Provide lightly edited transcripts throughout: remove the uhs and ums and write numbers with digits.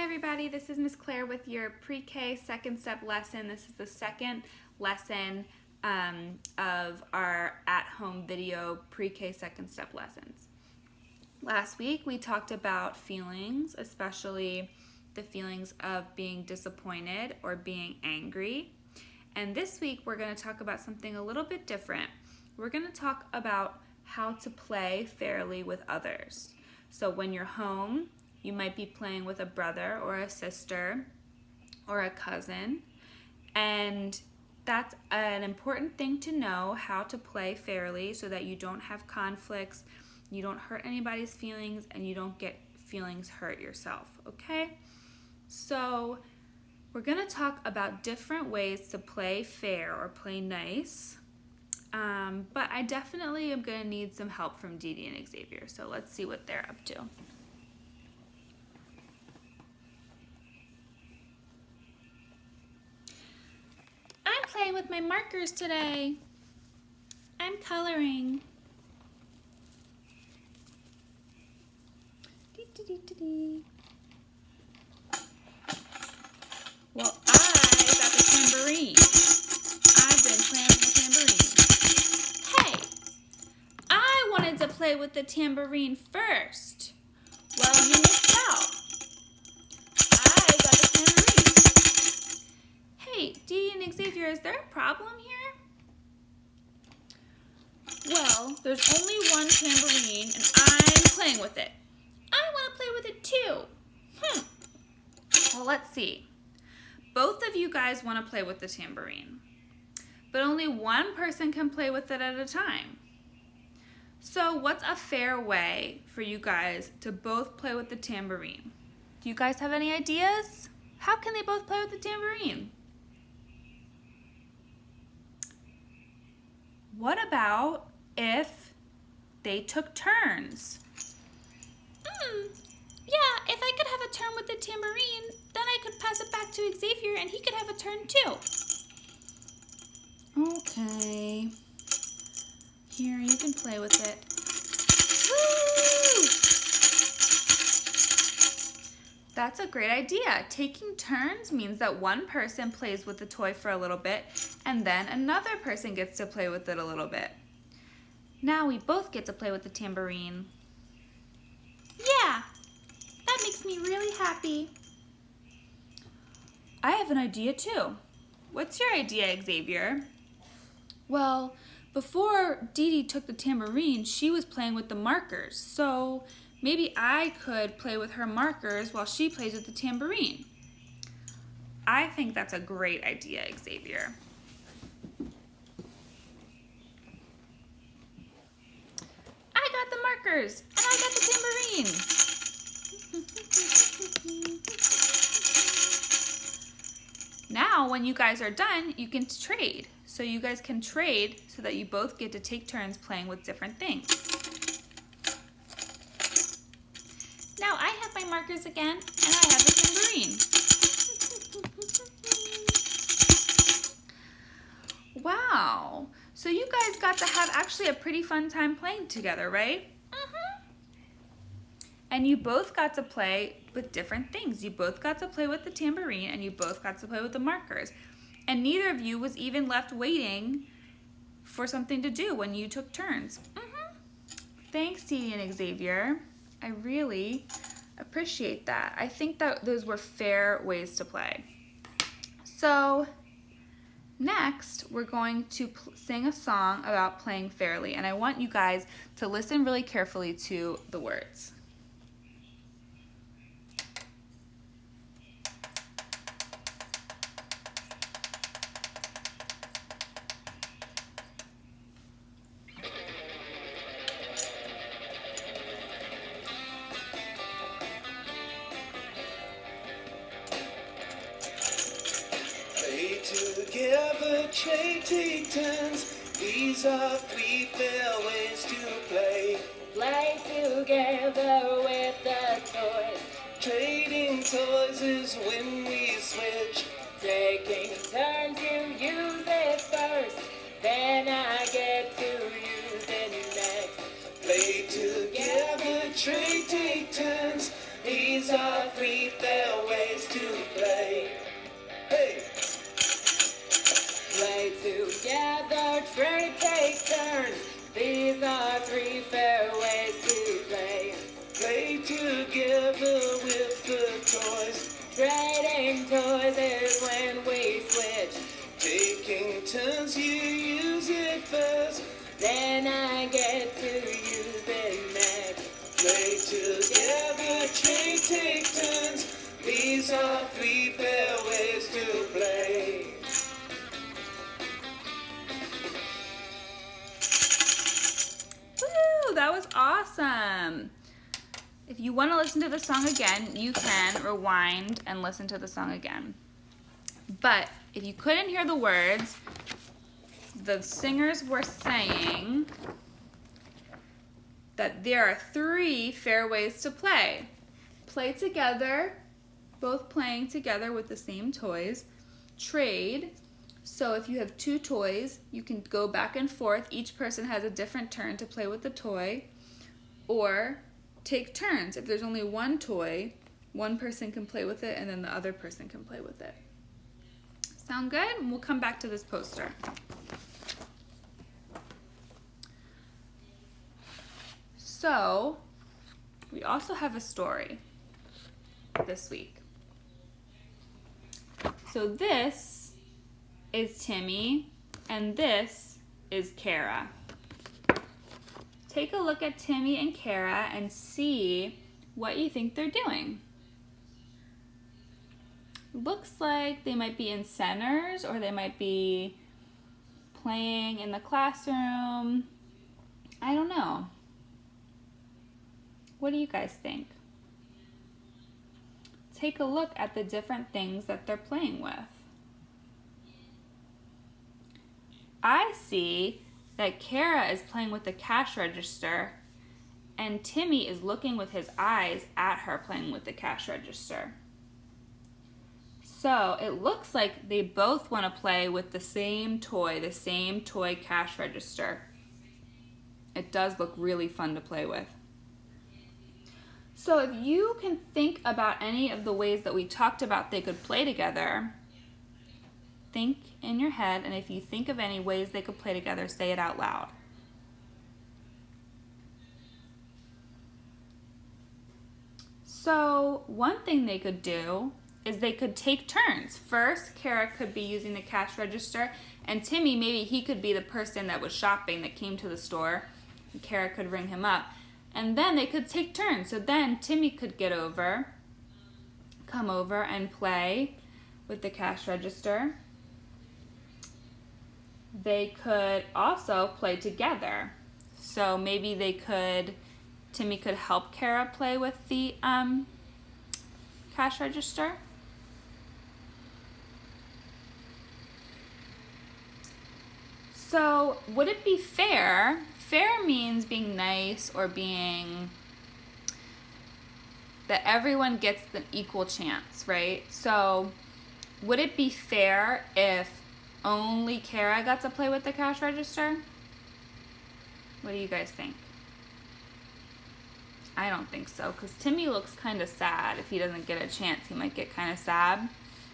everybody, this is Miss Claire with your pre-K second step lesson. This is the second lesson of our at-home video pre-K second step lessons. Last week we talked about feelings, especially the feelings of being disappointed or being angry. And this week we're going to talk about something a little bit different. We're going to talk about how to play fairly with others. So when you're home, you might be playing with a brother or a sister or a cousin, and that's an important thing to know, how to play fairly so that you don't have conflicts, you don't hurt anybody's feelings, and you don't get feelings hurt yourself, okay? So we're going to talk about different ways to play fair or play nice, but I definitely am going to need some help from Dee Dee and Xavier, so let's see what they're up to. I'm playing with my markers today. I'm coloring. Well, I got the tambourine. I've been playing with the tambourine. Hey, I wanted to play with the tambourine first. Well, you missed out. I got the tambourine. Hey, Dee and Xavier, is there a problem here? Well, there's only one tambourine and I'm playing with it. I want to play with it too. Well, let's see. Both of you guys want to play with the tambourine, but only one person can play with it at a time. So what's a fair way for you guys to both play with the tambourine? Do you guys have any ideas? How can they both play with the tambourine? What about if they took turns? Yeah, if I could have a turn with the tambourine, then I could pass it back to Xavier and he could have a turn too. Okay. Here, you can play with it. Woo! That's a great idea. Taking turns means that one person plays with the toy for a little bit and then another person gets to play with it a little bit. Now we both get to play with the tambourine. Yeah, that makes me really happy. I have an idea too. What's your idea, Xavier? Well, before Dee Dee took the tambourine, she was playing with the markers. So maybe I could play with her markers while she plays with the tambourine. I think that's a great idea, Xavier. I got the markers and I got the tambourine. Now, when you guys are done, you can trade. So you guys can trade so that you both get to take turns playing with different things. Now I have my markers again, and I have the tambourine. Wow. So you guys got to have actually a pretty fun time playing together, right? And you both got to play with different things. You both got to play with the tambourine and you both got to play with the markers. And neither of you was even left waiting for something to do when you took turns. Thanks, Dee Dee and Xavier. I really appreciate that. I think that those were fair ways to play. So next, we're going to sing a song about playing fairly. And I want you guys to listen really carefully to the words. Together, take turns. These are 3 fair ways to play. Play together with the toys. Trading toys is when we switch. Taking turns, you use it first, then I get to use it next. Play together, trade, take turns. These are 3 fair ways. Trading toys is when we switch. Taking turns, you use it first. Then I get to use it next. Play together, trade, take turns. These are 3 fair ways to play. Woo! That was awesome. If you want to listen to the song again, you can rewind and listen to the song again. But if you couldn't hear the words, the singers were saying that there are 3 fair ways to play. Play together, both playing together with the same toys. Trade. So if you have 2 toys, you can go back and forth. Each person has a different turn to play with the toy. Or take turns. If there's only 1 toy, one person can play with it and then the other person can play with it. Sound good? And we'll come back to this poster. So, we also have a story this week. So this is Timmy and this is Kara. Take a look at Timmy and Kara and see what you think they're doing. Looks like they might be in centers or they might be playing in the classroom. I don't know. What do you guys think? Take a look at the different things that they're playing with. I see that Kara is playing with the cash register and Timmy is looking with his eyes at her playing with the cash register. So it looks like they both want to play with the same toy cash register. It does look really fun to play with. So if you can think about any of the ways that we talked about they could play together, think in your head, and if you think of any ways they could play together, say it out loud. So one thing they could do is they could take turns. First, Kara could be using the cash register, and Timmy, maybe he could be the person that was shopping that came to the store, and Kara could ring him up. And then they could take turns. So then Timmy could come over and play with the cash register. They could also play together. So maybe Timmy could help Kara play with the cash register. So would it be fair? Fair means being nice or being that everyone gets the equal chance, right? So would it be fair if only Kara got to play with the cash register? What do you guys think? I don't think so, because Timmy looks kind of sad. If he doesn't get a chance, he might get kind of sad.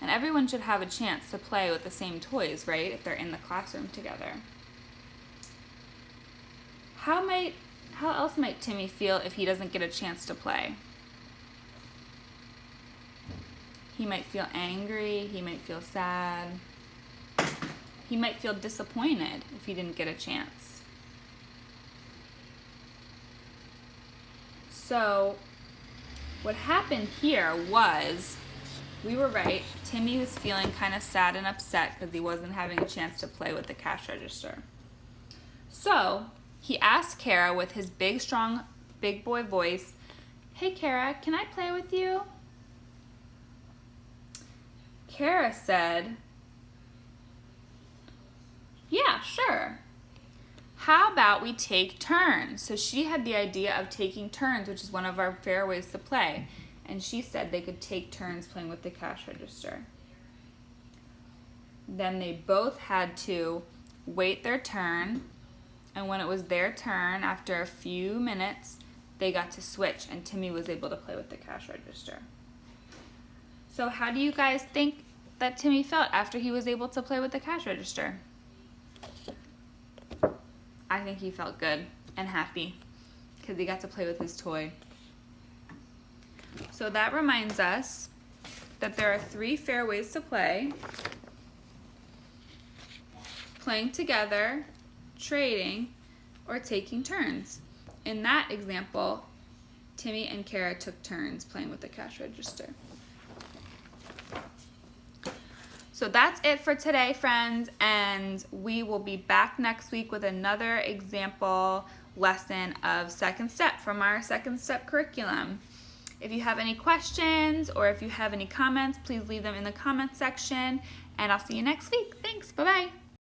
And everyone should have a chance to play with the same toys, right? If they're in the classroom together. How else might Timmy feel if he doesn't get a chance to play? He might feel angry, he might feel sad. He might feel disappointed if he didn't get a chance. So, what happened here was, we were right, Timmy was feeling kind of sad and upset because he wasn't having a chance to play with the cash register. So, he asked Kara with his big, strong, big boy voice, "Hey Kara, can I play with you?" Kara said, "Yeah, sure. How about we take turns?" So she had the idea of taking turns, which is one of our fair ways to play. And she said they could take turns playing with the cash register. Then they both had to wait their turn. And when it was their turn, after a few minutes, they got to switch and Timmy was able to play with the cash register. So how do you guys think that Timmy felt after he was able to play with the cash register? I think he felt good and happy because he got to play with his toy. So that reminds us that there are 3 fair ways to play: playing together, trading, or taking turns. In that example, Timmy and Kara took turns playing with the cash register. So that's it for today, friends, and we will be back next week with another example lesson of Second Step from our Second Step curriculum. If you have any questions or if you have any comments, please leave them in the comments section, and I'll see you next week. Thanks. Bye-bye.